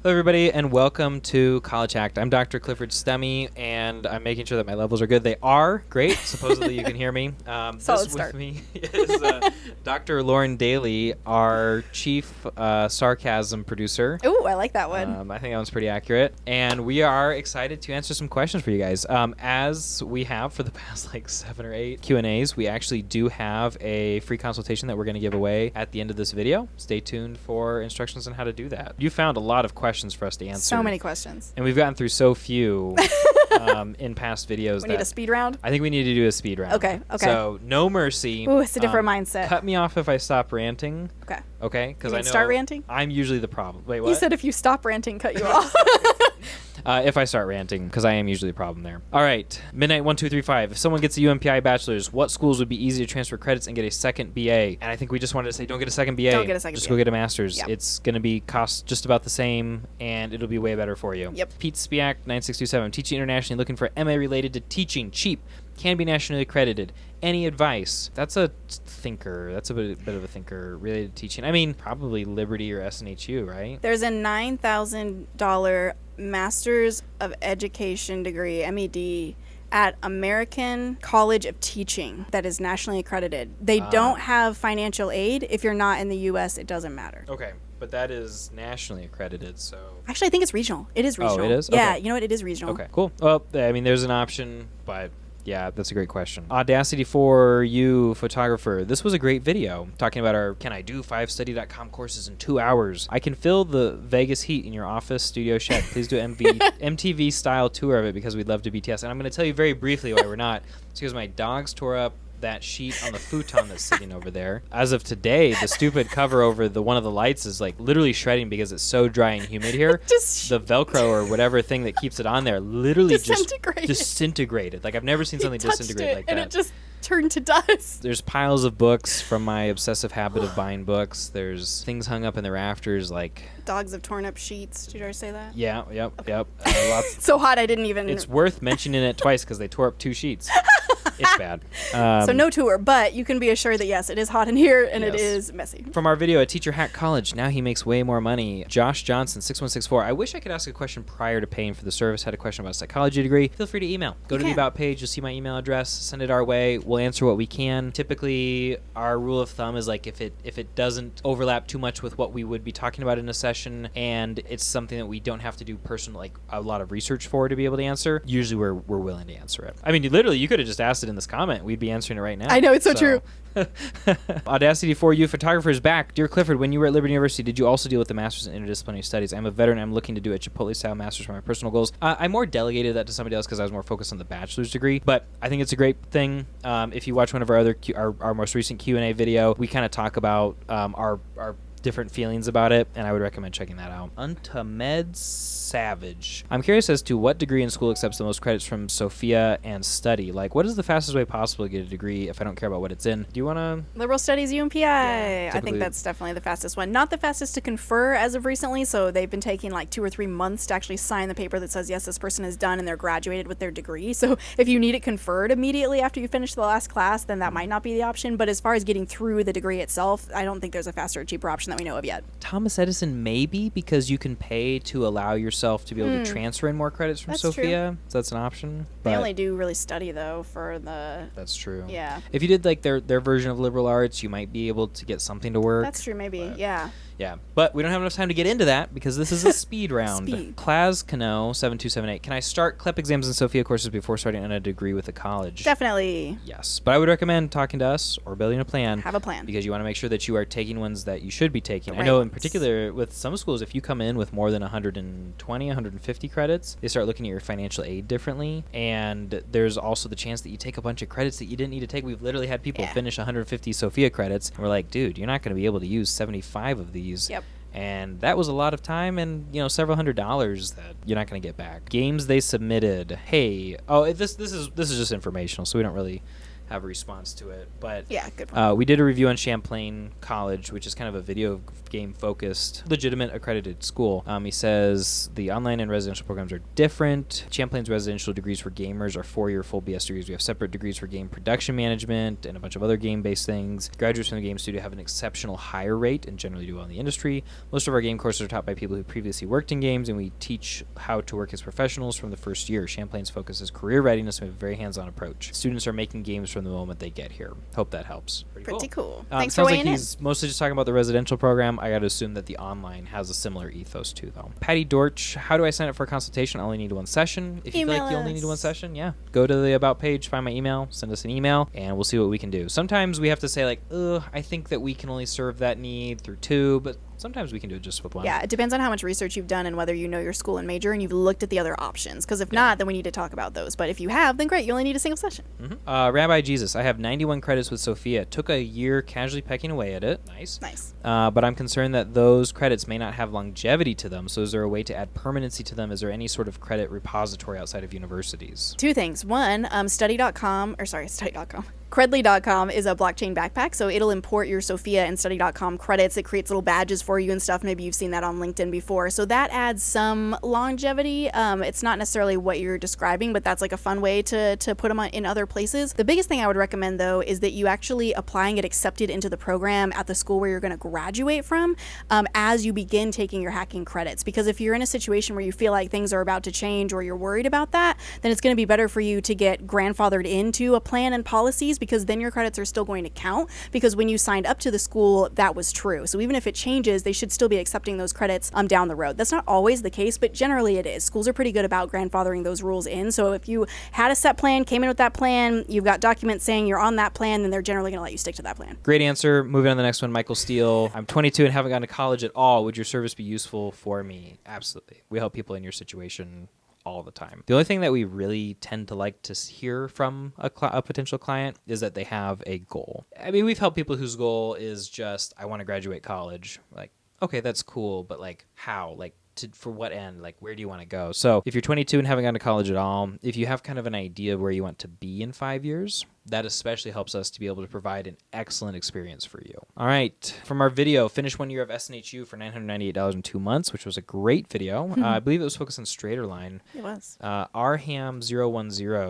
Hello, everybody, and welcome to College Hacked. I'm Dr. Clifford Stemme, and I'm making sure that my levels are good. They are great. Supposedly, you can hear me. Solid this start. with me is Dr. Lauren Daly, our chief sarcasm producer. Ooh, I like that one. I think that one's pretty accurate. And we are excited to answer some questions for you guys. As we have for the past 7 or 8 Q&As, we actually do have a free consultation that we're going to give away at the end of this video. Stay tuned for instructions on how to do that. You found a lot of questions for us to answer. So many questions. And we've gotten through so few in past videos. We need a speed round? I think we need to do a speed round. Okay. So, no mercy. Ooh, it's a different mindset. Cut me off if I stop ranting. Okay. Okay? Because You I mean know start ranting? I'm usually the problem. Wait, what? You said if you stop ranting, cut you off. If I start ranting, because I am usually the problem there. All right, Midnight 1235. If someone gets a UMPI bachelor's, what schools would be easy to transfer credits and get a second BA? And I think we just wanted to say, don't get a second BA. Don't get a second Just BA. go get a master's. Yep. It's going to be cost just about the same, and it'll be way better for you. Yep. Pete Spiak, 9627. Teaching internationally, looking for MA related to teaching. Cheap. Can be nationally accredited. Any advice? That's a thinker. That's a bit of a thinker related to teaching. I mean, probably Liberty or SNHU, right? There's a $9,000 Masters of Education degree, MED, at American College of Teaching that is nationally accredited. They don't have financial aid. If you're not in the U.S., it doesn't matter. Okay, but that is nationally accredited, so... Actually, I think it's regional. It is regional. Oh, it is? Yeah, Okay. you know what? It is regional. Okay, cool. Well, I mean, there's an option, but yeah, that's a great question. Audacity for you, photographer. This was a great video talking about our Can I Do 5study.com courses in 2 hours. I can feel the Vegas heat in your office studio shed. Please do MTV style tour of it because we'd love to BTS. And I'm going to tell you very briefly why we're not. It's because my dogs tore up that sheet on the futon that's sitting over there. As of today, the stupid cover over one of the lights is literally shredding because it's so dry and humid here. The Velcro or whatever thing that keeps it on there literally just disintegrated. I've never seen something disintegrate like that. And it just turned to dust. There's piles of books from my obsessive habit of buying books. There's things hung up in the rafters Dogs have torn up sheets. Did I say that? Yeah, yep. It's so hot I didn't even... It's worth mentioning it twice because they tore up 2 sheets. It's bad. So no tour, but you can be assured that yes, it is hot in here and Yes. it is messy. From our video at Teacher Hack College, now he makes way more money. Josh Johnson, 6164. I wish I could ask a question prior to paying for the service. Had a question about a psychology degree. Feel free to email. Go to the About page. You'll see my email address. Send it our way. We'll answer what we can. Typically, our rule of thumb is if it doesn't overlap too much with what we would be talking about in a session, and it's something that we don't have to do a lot of research for to be able to answer, usually we're willing to answer it. I mean, you could have just asked it in this comment. We'd be answering it right now. I know, it's so true. Audacity for you, photographers back. Dear Clifford, when you were at Liberty University, did you also deal with the Masters in Interdisciplinary Studies? I'm a veteran. I'm looking to do a Chipotle-style Masters for my personal goals. I more delegated that to somebody else because I was more focused on the bachelor's degree, but I think it's a great thing. If you watch one of our other our most recent Q&A video, we kind of talk about our different feelings about it, and I would recommend checking that out. Untamed Savage. I'm curious as to what degree in school accepts the most credits from Sophia and study. What is the fastest way possible to get a degree if I don't care about what it's in? Do you want to... Liberal Studies UMPI. I typically- think that's definitely the fastest one. Not the fastest to confer as of recently, so they've been taking 2 or 3 months to actually sign the paper that says, yes, this person is done and they're graduated with their degree. So if you need it conferred immediately after you finish the last class, then that might not be the option. But as far as getting through the degree itself, I don't think there's a faster or cheaper option that we know of yet. Thomas Edison maybe, because you can pay to allow yourself to be able to transfer in more credits from That's Sophia. So that's an option. They But only do really study, though, for the... that's true. Yeah. If you did their version of liberal arts, you might be able to get something to work. That's true, maybe. But- Yeah. Yeah, but we don't have enough time to get into that because this is a speed round. Speed. Class Cano 7278. Can I start CLEP exams and Sophia courses before starting on a degree with a college? Definitely Yes, but I would recommend talking to us or building a plan. have a plan. Because you want to make sure that you are taking ones that you should be taking. I Right. know in particular with some schools, if you come in with more than 120, 150 credits, they start looking at your financial aid differently. And there's also the chance that you take a bunch of credits that you didn't need to take. We've literally had people finish 150 Sophia credits. And we're like, dude, you're not going to be able to use 75 of these. Yep. And that was a lot of time and, several $100s that you're not going to get back. Games they submitted. Hey, this is just informational, so we don't really have a response to it. But Yeah, good point. we did a review on Champlain College, which is kind of a video game focused, legitimate accredited school. He says the online and residential programs are different. Champlain's residential degrees for gamers are 4-year full BS degrees. We have separate degrees for game production management and a bunch of other game-based things. Graduates from the game studio have an exceptional higher rate and generally do well in the industry. Most of our game courses are taught by people who previously worked in games, and we teach how to work as professionals from the first year. Champlain's focus is career readiness and we have a very hands-on approach. Students are making games from the moment they get here. Hope that helps. Pretty cool. Thanks for Sounds weighing like in. he's mostly just talking about the residential program. I got to assume that the online has a similar ethos too, though. Patty Dortch, how do I sign up for a consultation? I only need one session. If you feel like you only need one session, yeah, go to the About page, find my email, send us an email, and we'll see what we can do. Sometimes we have to say like, I think that we can only serve that need through 2, but sometimes we can do it just with 1. Yeah, it depends on how much research you've done and whether you know your school and major and you've looked at the other options. Because if not, then we need to talk about those. But if you have, then great. You only need a single session. Rabbi Jesus, I have 91 credits with Sophia. Took a year casually pecking away at it. Nice. But I'm concerned that those credits may not have longevity to them. So is there a way to add permanency to them? Is there any sort of credit repository outside of universities? 2 things. One, study.com. Credly.com is a blockchain backpack, so it'll import your Sophia and study.com credits. It creates little badges for you and stuff. Maybe you've seen that on LinkedIn before. So that adds some longevity. It's not necessarily what you're describing, but that's like a fun way to put them in other places. The biggest thing I would recommend, though, is that you actually apply and get accepted into the program at the school where you're going to graduate from as you begin taking your hacking credits. Because if you're in a situation where you feel like things are about to change or you're worried about that, then it's going to be better for you to get grandfathered into a plan and policies, because then your credits are still going to count, because when you signed up to the school, that was true. So even if it changes, they should still be accepting those credits down the road. That's not always the case, but generally it is. Schools are pretty good about grandfathering those rules in. So if you had a set plan, came in with that plan, you've got documents saying you're on that plan, then they're generally going to let you stick to that plan. Great answer. Moving on to the next one, Michael Steele. I'm 22 and haven't gone to college at all. Would your service be useful for me? Absolutely. We help people in your situation all the time. The only thing that we really tend to like to hear from a potential client is that they have a goal. I mean, we've helped people whose goal is just, I want to graduate college. Like, okay, that's cool, but like how? Like, for what end? Like, where do you want to go? So if you're 22 and haven't gone to college at all, if you have kind of an idea of where you want to be in 5 years, that especially helps us to be able to provide an excellent experience for you. All right. From our video, finish 1 year of SNHU for $998 in 2 months, which was a great video. I believe it was focused on Straighterline. It was. Arham010. Do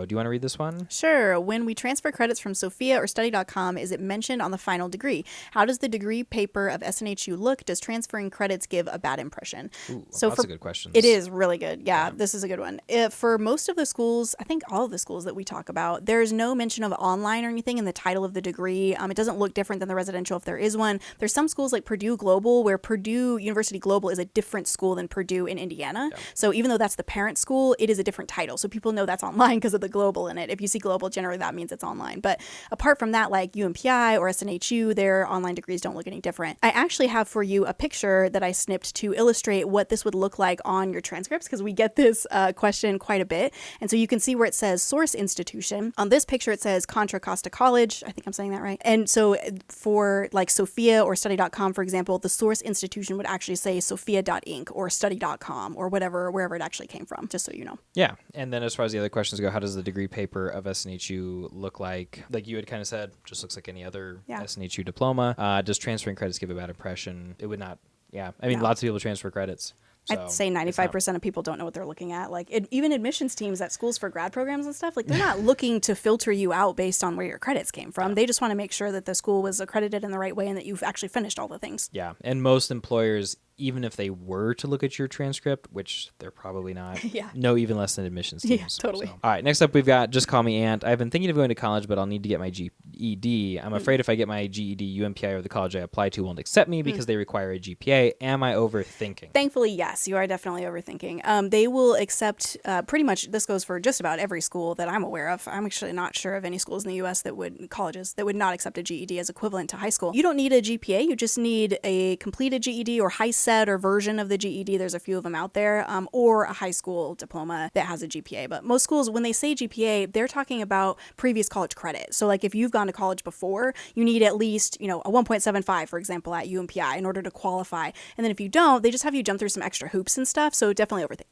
you want to read this one? Sure. When we transfer credits from Sophia or study.com, is it mentioned on the final degree? How does the degree paper of SNHU look? Does transferring credits give a bad impression? Ooh, so lots of good questions. It is really good. Yeah, this is a good one. For most of the schools, I think all of the schools that we talk about, there's no mention of online or anything in the title of the degree. It doesn't look different than the residential if there is one. There's some schools like Purdue Global, where Purdue University Global is a different school than Purdue in Indiana. Yeah. So even though that's the parent school, it is a different title. So people know that's online because of the global in it. If you see global, generally that means it's online. But apart from that, like UMPI or SNHU, their online degrees don't look any different. I actually have for you a picture that I snipped to illustrate what this would look like on your transcripts, because we get this question quite a bit. And so you can see where it says source institution. On this picture, it says Contra Costa College. I think I'm saying that right. And so for like Sophia or study.com, for example, the source institution would actually say sophia.inc or study.com or wherever it actually came from, just so you know. Yeah. And then as far as the other questions go, how does the degree paper of SNHU look like? Like you had kind of said, just looks like any other SNHU diploma. Does transferring credits give a bad impression? It would not. Yeah. I mean, lots of people transfer credits. So I'd say 95% of people don't know what they're looking at. Like even admissions teams at schools for grad programs and stuff, like they're not looking to filter you out based on where your credits came from. They just want to make sure that the school was accredited in the right way and that you've actually finished all the things. Yeah. And most employers, even if they were to look at your transcript, which they're probably not, know even less than admissions teams. Yeah, totally. So. All right, next up we've got Just Call Me Aunt. I've been thinking of going to college, but I'll need to get my GED. I'm afraid if I get my GED, UMPI or the college I apply to won't accept me because they require a GPA. Am I overthinking? Thankfully, yes, you are definitely overthinking. They will accept pretty much, this goes for just about every school that I'm aware of. I'm actually not sure of any schools in the U.S. colleges that would not accept a GED as equivalent to high school. You don't need a GPA, you just need a completed GED or HiSET or version of the GED. There's a few of them out there, or a high school diploma that has a GPA. But most schools, when they say GPA, they're talking about previous college credit. So like if you've gone to college before, you need at least, a 1.75, for example, at UMPI in order to qualify. And then if you don't, they just have you jump through some extra hoops and stuff. So definitely overthink.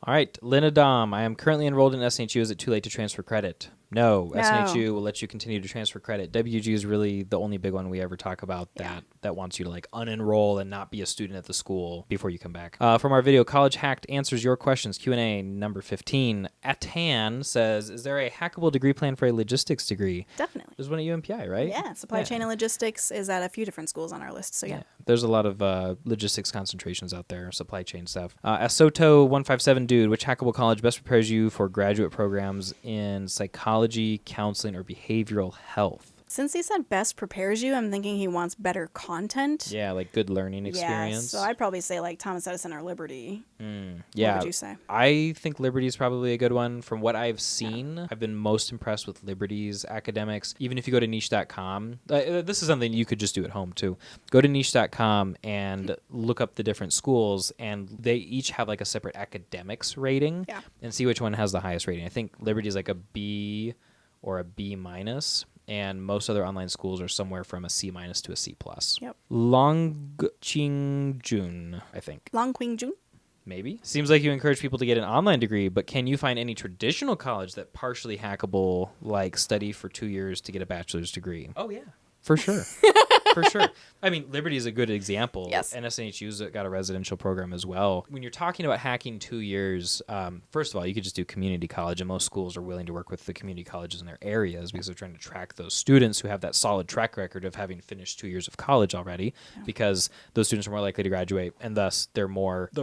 All right, Lynn Adam. I am currently enrolled in SNHU. Is it too late to transfer credit? No. No. SNHU will let you continue to transfer credit. WG is really the only big one we ever talk about that wants you to like unenroll and not be a student at the school before you come back. From our video, College Hacked answers your questions. Q&A number 15. Atan says, is there a hackable degree plan for a logistics degree? Definitely. There's one at UMPI, right? Yeah, supply chain and logistics is at a few different schools on our list. So yeah. There's a lot of logistics concentrations out there, supply chain stuff. Asoto157 dude, which hackable college best prepares you for graduate programs in psychology, counseling, or behavioral health? Since he said best prepares you, I'm thinking he wants better content. Yeah, like good learning experience. Yeah, so I'd probably say like Thomas Edison or Liberty. Yeah. What would you say? I think Liberty is probably a good one. From what I've seen, I've been most impressed with Liberty's academics. Even if you go to niche.com, this is something you could just do at home too. Go to niche.com and look up the different schools, and they each have like a separate academics rating and see which one has the highest rating. I think Liberty is like a B or a B minus. And most other online schools are somewhere from a C minus to a C plus. Yep. Longqing-Jun, I think. Longqing-Jun? Maybe. Seems like you encourage people to get an online degree, but can you find any traditional college that partially hackable, like study for 2 years to get a bachelor's degree? Oh, yeah. For sure. For sure. I mean, Liberty is a good example. Yes. And SNHU's got a residential program as well. When you're talking about hacking 2 years, first of all, you could just do community college, and most schools are willing to work with the community colleges in their areas because they're trying to track those students who have that solid track record of having finished 2 years of college already, because those students are more likely to graduate, and thus they'll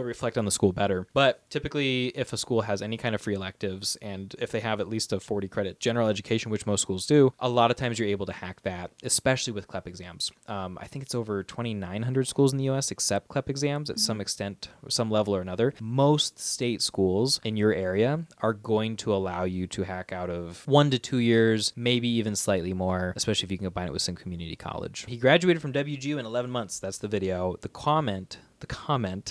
reflect on the school better. But typically, if a school has any kind of free electives, and if they have at least a 40 credit general education, which most schools do, a lot of times you're able to hack that, especially with CLEP exams. I think it's over 2,900 schools in the U.S. accept CLEP exams at some extent, some level or another. Most state schools in your area are going to allow you to hack out of 1 to 2 years, maybe even slightly more, especially if you can combine it with some community college. He graduated from WGU in 11 months. That's the video. The comment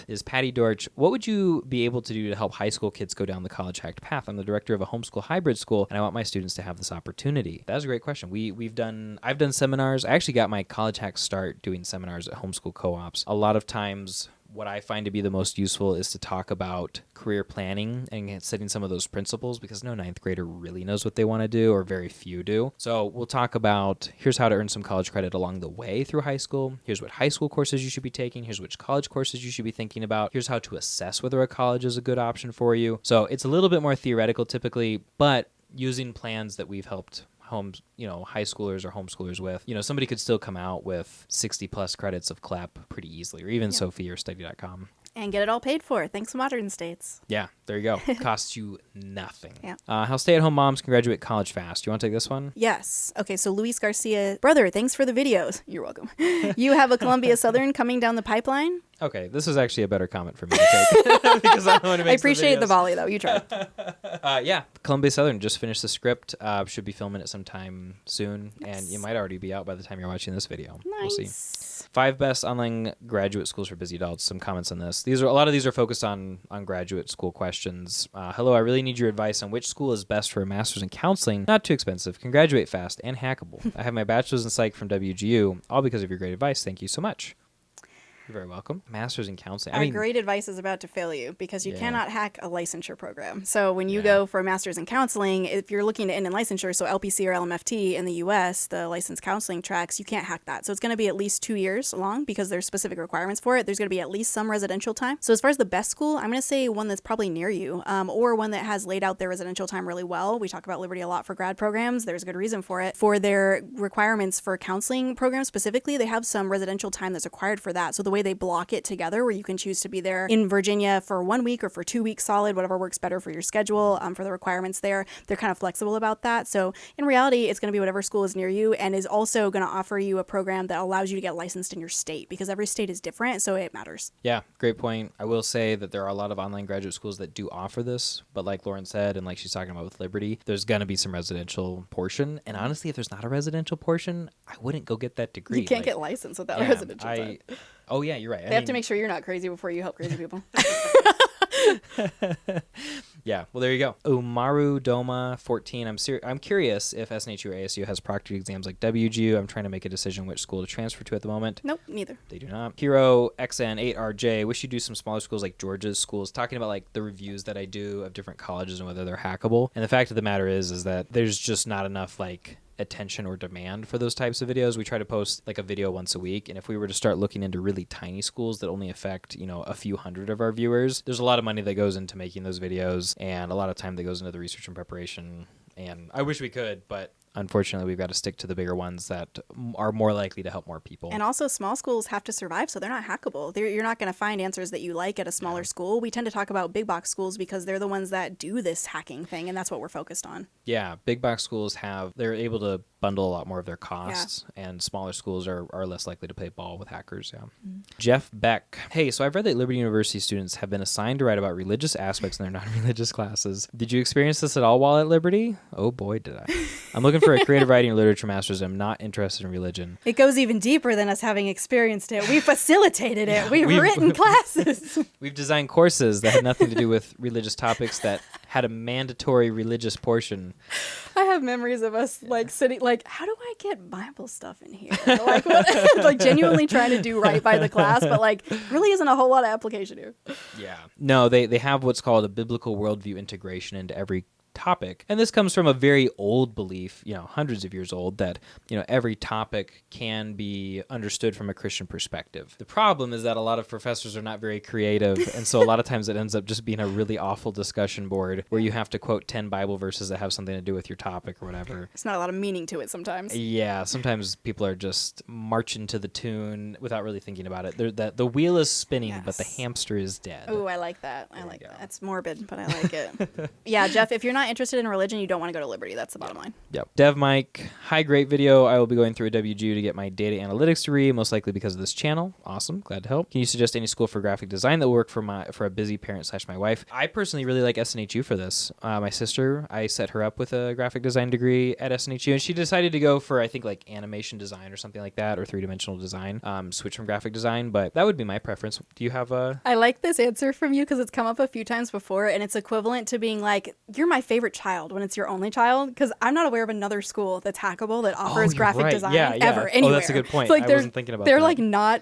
is Patty Dorch. What would you be able to do to help high school kids go down the college hacked path? I'm the director of a homeschool hybrid school, and I want my students to have this opportunity. That's a great question. I've done seminars. I actually got my college hack start doing seminars at homeschool co-ops. A lot of times, what I find to be the most useful is to talk about career planning and setting some of those principles, because no ninth grader really knows what they want to do, or very few do. So we'll talk about, here's how to earn some college credit along the way through high school. Here's what high school courses you should be taking. Here's which college courses you should be thinking about. Here's how to assess whether a college is a good option for you. So it's a little bit more theoretical typically, but using plans that we've helped high schoolers or homeschoolers with, somebody could still come out with 60 plus credits of CLEP pretty easily, or even Sophie or study.com. And get it all paid for, thanks to Modern States. Yeah, there you go. Costs you nothing. Yeah. How stay-at-home moms can graduate college fast. You want to take this one? Yes. Okay, so Luis Garcia, brother, thanks for the videos. You're welcome. You have a Columbia Southern coming down the pipeline? Okay, this is actually a better comment for me to take because I'm the one who makes I appreciate the volley, though. You tried. Yeah, Columbia Southern just finished the script. Should be filming it sometime soon, and it might already be out by the time you're watching this video. Nice. We'll see. 5 best online graduate schools for busy adults. Some comments on this. A lot of these are focused on graduate school questions. Hello, I really need your advice on which school is best for a master's in counseling. Not too expensive, can graduate fast, and hackable. I have my bachelor's in psych from WGU, all because of your great advice. Thank you so much. You're very welcome. Master's in counseling. Our great advice is about to fail you because you cannot hack a licensure program. So when you go for a master's in counseling, if you're looking to end in licensure, so LPC or LMFT in the U.S., the licensed counseling tracks, you can't hack that. So it's going to be at least 2 years long because there's specific requirements for it. There's going to be at least some residential time. So as far as the best school, I'm going to say one that's probably near you, or one that has laid out their residential time really well. We talk about Liberty a lot for grad programs. There's a good reason for it. For their requirements for counseling programs specifically, they have some residential time that's required for that. So the way they block it together, where you can choose to be there in Virginia for 1 week or for 2 weeks solid, whatever works better for your schedule, for the requirements there. They're kind of flexible about that. So in reality, it's going to be whatever school is near you, and is also going to offer you a program that allows you to get licensed in your state, because every state is different, so it matters. Yeah, great point. I will say that there are a lot of online graduate schools that do offer this, but like Lauren said, and like she's talking about with Liberty, there's going to be some residential portion. And honestly, if there's not a residential portion, I wouldn't go get that degree. You can't get licensed without residential time. Oh, yeah, you're right. They have to make sure you're not crazy before you help crazy people. Yeah, well, there you go. Umaru Doma 14. I'm curious if SNHU or ASU has proctored exams like WGU. I'm trying to make a decision which school to transfer to at the moment. Nope, neither. They do not. Hero XN8RJ. Wish you do some smaller schools like Georgia's schools, talking about like the reviews that I do of different colleges and whether they're hackable. And the fact of the matter is that there's just not enough like attention or demand for those types of videos. We try to post like a video once a week, and if we were to start looking into really tiny schools that only affect, you know, a few hundred of our viewers, there's a lot of money that goes into making those videos and a lot of time that goes into the research and preparation. And I wish we could, but unfortunately, we've got to stick to the bigger ones that are more likely to help more people. And also, small schools have to survive, so they're not hackable. You're not going to find answers that you like at a smaller school. We tend to talk about big box schools because they're the ones that do this hacking thing, and that's what we're focused on. Yeah, big box schools they're able to bundle a lot more of their costs, and smaller schools are less likely to play ball with hackers. Yeah. Mm-hmm. Jeff Beck. Hey, so I've read that Liberty University students have been assigned to write about religious aspects in their non-religious classes. Did you experience this at all while at Liberty? Oh boy, did I. I'm looking for a creative writing or literature master's. I'm not interested in religion. It goes even deeper than us having experienced it. We facilitated it. We've written classes. We've designed courses that had nothing to do with religious topics that had a mandatory religious portion. I have memories of us like sitting like, how do I get Bible stuff in here? Like, like genuinely trying to do right by the class, but like really isn't a whole lot of application here. Yeah. No, they have what's called a biblical worldview integration into every topic. And this comes from a very old belief, you know, hundreds of years old, that, you know, every topic can be understood from a Christian perspective. The problem is that a lot of professors are not very creative, and so a lot of times it ends up just being a really awful discussion board where you have to quote 10 Bible verses that have something to do with your topic or whatever. It's not a lot of meaning to it sometimes. Yeah, sometimes people are just marching to the tune without really thinking about it. The wheel is spinning, but the hamster is dead. Oh, I like that. I like that. That's morbid, but I like it. Yeah, Jeff, if you're not interested in religion, you don't want to go to Liberty. That's the bottom line. Yep. Dev Mike, hi, great video. I will be going through a WGU to get my data analytics degree, most likely because of this channel. Awesome. Glad to help. Can you suggest any school for graphic design that will work for a busy parent / my wife? I personally really like SNHU for this. My sister, I set her up with a graphic design degree at SNHU, and she decided to go for, I think, like animation design or something like that, or three-dimensional design, switch from graphic design, but that would be my preference. Do you have a... I like this answer from you because it's come up a few times before, and it's equivalent to being like, you're my favorite child when it's your only child, because I'm not aware of another school that's hackable that offers graphic design ever anywhere. Oh, that's a good point. So, like, I wasn't thinking about that. They're like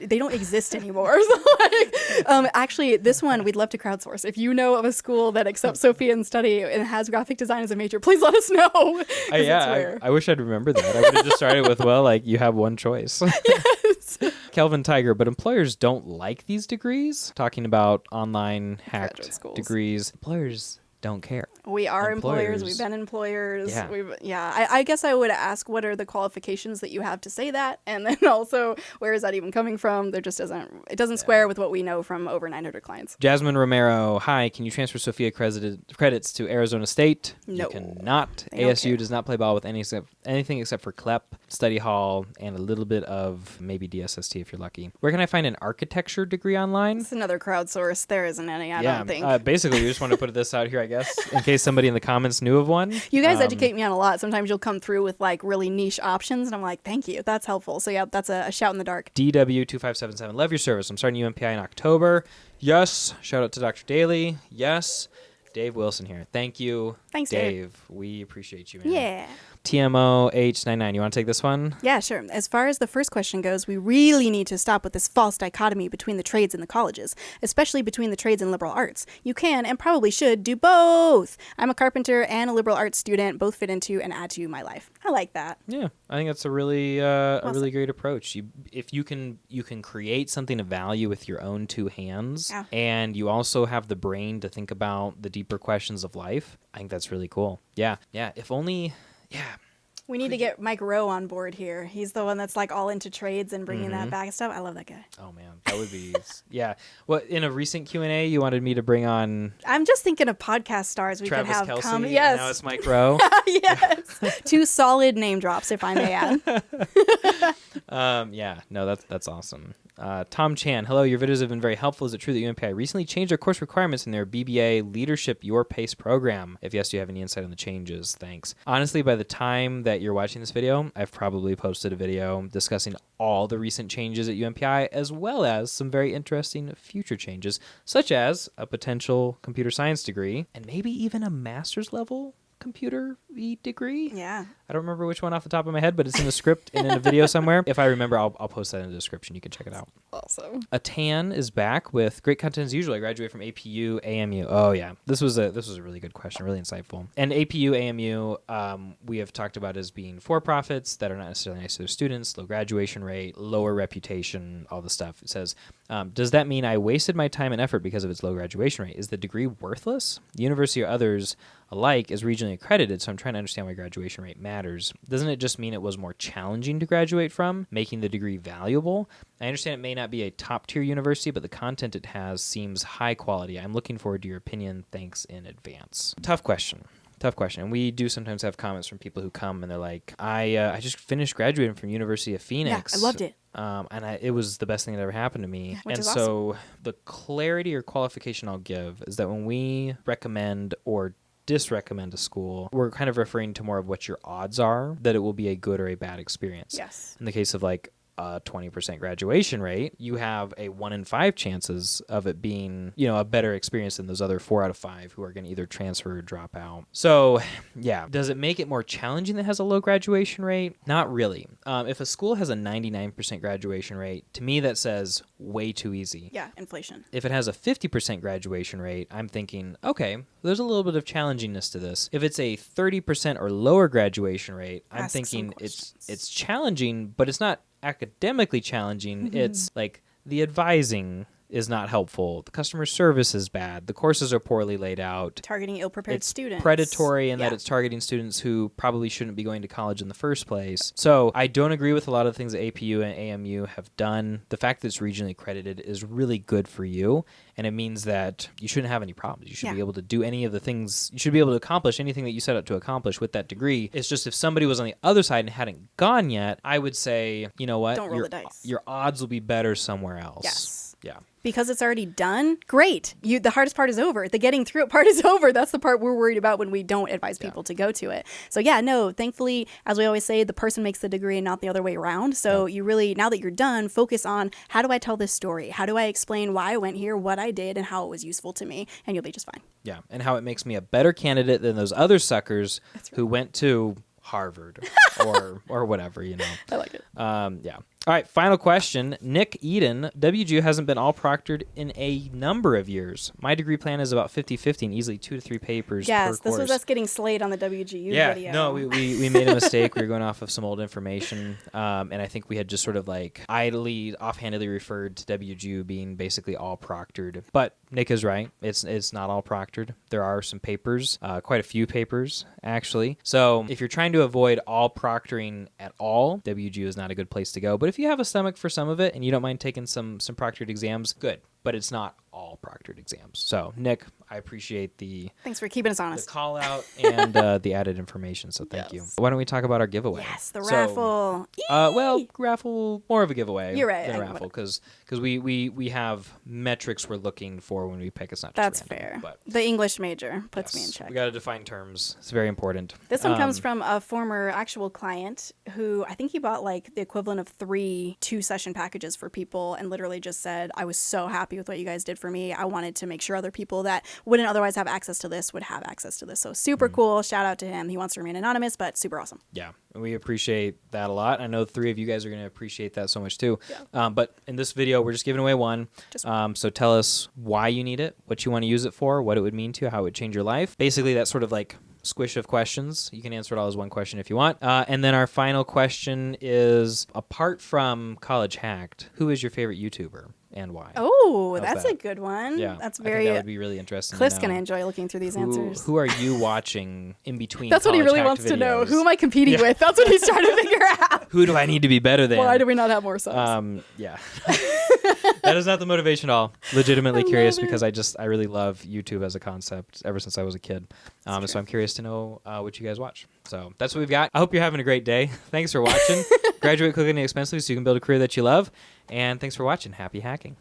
they don't exist anymore. So, like, actually, this one we'd love to crowdsource. If you know of a school that accepts Sophia and study and has graphic design as a major, please let us know. I wish I'd remembered that. I would have just started with, well, like, you have one choice. Yes. Kelvin Tiger, but employers don't like these degrees. Talking about online hacked degrees. Employers don't care. We are employers. We've been employers. Yeah. I guess I would ask, what are the qualifications that you have to say that? And then also, where is that even coming from? It doesn't square with what we know from over 900 clients. Jasmine Romero, hi, can you transfer Sophia credits to Arizona State? No. You cannot. ASU does not play ball with anything except for CLEP, study hall, and a little bit of maybe DSST if you're lucky. Where can I find an architecture degree online? It's another crowdsource. There isn't any, I don't think. Basically, we just want to put this out here, I guess, in case somebody in the comments knew of one. You guys educate me on a lot. Sometimes you'll come through with like really niche options, and I'm like, thank you. That's helpful. So yeah, that's a shout in the dark. DW2577, love your service. I'm starting UMPI in October. Yes. Shout out to Dr. Daly. Yes. Dave Wilson here. Thank you. Thanks, Dave. We appreciate you, man. Yeah. TMOH99. You want to take this one? Yeah, sure. As far as the first question goes, we really need to stop with this false dichotomy between the trades and the colleges, especially between the trades and liberal arts. You can and probably should do both. I'm a carpenter and a liberal arts student. Both fit into and add to my life. I like that. Yeah, I think that's a really really great approach. If you can create something of value with your own two hands, and you also have the brain to think about the deeper questions of life, I think that's really cool. Yeah. If only... Yeah. We need to get Mike Rowe on board here. He's the one that's like all into trades and bringing that back and stuff. I love that guy. Oh man, that would be yeah. Well, in a recent Q&A, you wanted me to bring on. I'm just thinking of podcast stars we Travis could have Kelce, come. Yes. Now it's Mike Rowe. Yes. 2 solid name drops, if I may add. Yeah. No, that's awesome. Tom Chan, hello. Your videos have been very helpful. Is it true that UMPI recently changed their course requirements in their BBA Leadership Your Pace program? If yes, do you have any insight on the changes? Thanks. Honestly, by the time that you're watching this video, I've probably posted a video discussing all the recent changes at UMPI, as well as some very interesting future changes, such as a potential computer science degree and maybe even a master's level computer degree. Yeah. I don't remember which one off the top of my head, but it's in the script and in a video somewhere. If I remember, I'll post that in the description. You can check it out. Awesome. Atan is back with great content as usual. I graduated from APU, AMU. Oh yeah, this was a really good question, really insightful. And APU, AMU, we have talked about as being for-profits that are not necessarily nice to their students, low graduation rate, lower reputation, all the stuff. It says, does that mean I wasted my time and effort because of its low graduation rate? Is the degree worthless? The university or others alike is regionally accredited, so I'm trying to understand why graduation rate matters. Doesn't it just mean it was more challenging to graduate from, making the degree valuable? I understand it may not be a top-tier university, but the content it has seems high quality. I'm looking forward to your opinion. Thanks in advance. Tough question. And we do sometimes have comments from people who come and they're like, I just finished graduating from University of Phoenix. Yeah, I loved it. And it was the best thing that ever happened to me. Yeah, which and is so the clarity or qualification I'll give is that when we recommend or disrecommend a school, we're kind of referring to more of what your odds are that it will be a good or a bad experience. Yes. In the case of like a 20% graduation rate, you have a 1 in 5 chances of it being, a better experience than those other 4 out of 5 who are going to either transfer or drop out. So yeah, does it make it more challenging that it has a low graduation rate? Not really. If a school has a 99% graduation rate, to me that says way too easy. Yeah, inflation. If it has a 50% graduation rate, I'm thinking, okay, there's a little bit of challengingness to this. If it's a 30% or lower graduation rate, I'm thinking it's challenging, but it's not academically challenging. It's like the advising is not helpful. The customer service is bad. The courses are poorly laid out. Targeting ill-prepared students. Predatory in that it's targeting students who probably shouldn't be going to college in the first place. So I don't agree with a lot of the things that APU and AMU have done. The fact that it's regionally accredited is really good for you, and it means that you shouldn't have any problems. You should be able to do any of the things. You should be able to accomplish anything that you set out to accomplish with that degree. It's just if somebody was on the other side and hadn't gone yet, I would say, you know what? Don't roll the dice. Your odds will be better somewhere else. Yes. Yeah. Because it's already done, great. The hardest part is over. The getting through it part is over. That's the part we're worried about when we don't advise people to go to it. So yeah, no, thankfully, as we always say, the person makes the degree and not the other way around. So you really, now that you're done, focus on how do I tell this story? How do I explain why I went here, what I did, and how it was useful to me? And you'll be just fine. Yeah, and how it makes me a better candidate than those other suckers who went to Harvard or whatever, I like it. Yeah. All right, final question. Nick Eden, WGU hasn't been all proctored in a number of years. My degree plan is about 50-50 and easily 2 to 3 papers per course. Yes, this was us getting slayed on the WGU video. No, we made a mistake. We were going off of some old information, and I think we had just sort of like offhandedly referred to WGU being basically all proctored. But Nick is right. It's not all proctored. There are some papers, quite a few papers, actually. So if you're trying to avoid all proctoring at all, WGU is not a good place to go. But if you have a stomach for some of it and you don't mind taking some proctored exams, good. But it's not all proctored exams. So, Nick, I appreciate Thanks for keeping us the honest. call out and the added information. So thank you. Why don't we talk about our giveaway? Yes, the raffle. Raffle, more of a giveaway. You're right. Than a raffle because we have metrics we're looking for when we pick. It's not just That's random, fair. But The English major puts me in check. We got to define terms. It's very important. This one comes from a former actual client who I think he bought like the equivalent of 3 2-session packages for people and literally just said, I was so happy with what you guys did for me. I wanted to make sure other people that wouldn't otherwise have access to this would have access to this. So super cool. Shout out to him. He wants to remain anonymous, but super awesome. Yeah, and we appreciate that a lot. I know 3 of you guys are going to appreciate that so much too. Yeah. But in this video, we're just giving away one. So tell us why you need it, what you want to use it for, what it would mean to you, how it would change your life. Basically, that's sort of like squish of questions. You can answer it all as one question if you want. And then our final question is, apart from College Hacked, who is your favorite YouTuber and why? Oh, that's a good one. Yeah, that's I very. think that would be really interesting. Cliff's gonna enjoy looking through these answers. Who are you watching in between? That's what he really College wants Hacked to know. videos? Who am I competing with? That's what he's trying to figure out. Who do I need to be better than? Why do we not have more subs? Yeah. That is not the motivation at all. Legitimately I curious love it. because I really love YouTube as a concept ever since I was a kid. That's So true. I'm curious to know what you guys watch. So that's what we've got. I hope you're having a great day. Thanks for watching. Graduate quickly and inexpensively so you can build a career that you love. And thanks for watching. Happy hacking.